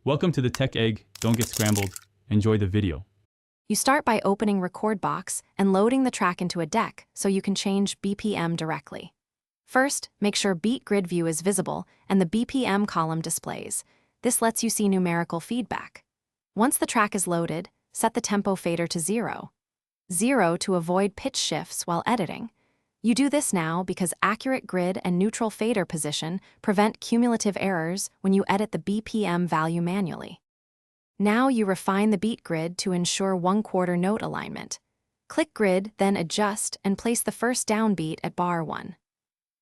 Welcome to the Tech Egg. Don't get scrambled. Enjoy the video. You start by opening Rekordbox and loading the track into a deck so you can change BPM directly. First, make sure Beat Grid View is visible and the BPM column displays. This lets you see numerical feedback. Once the track is loaded, set the tempo fader to 0. 0 to avoid pitch shifts while editing. You do this now because accurate grid and neutral fader position prevent cumulative errors when you edit the BPM value manually. Now you refine the beat grid to ensure 1/4 note alignment. Click Grid, then Adjust and place the first downbeat at bar 1.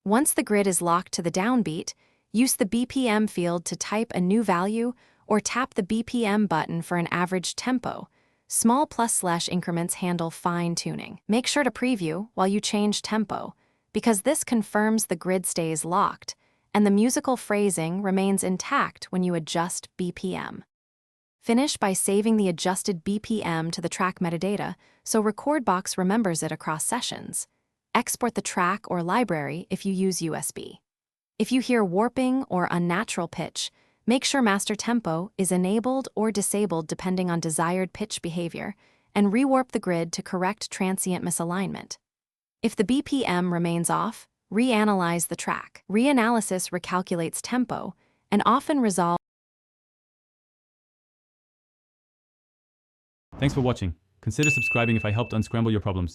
Once the grid is locked to the downbeat, use the BPM field to type a new value or tap the BPM button for an average tempo. Small +/ increments handle fine-tuning. Make sure to preview while you change tempo, because this confirms the grid stays locked and the musical phrasing remains intact when you adjust BPM. Finish by saving the adjusted BPM to the track metadata so Rekordbox remembers it across sessions. Export the track or library if you use USB. If you hear warping or unnatural pitch, make sure master tempo is enabled or disabled depending on desired pitch behavior, and rewarp the grid to correct transient misalignment. If the BPM remains off, reanalyze the track. Reanalysis recalculates tempo and often resolves. Thanks for watching. Consider subscribing if I helped unscramble your problems.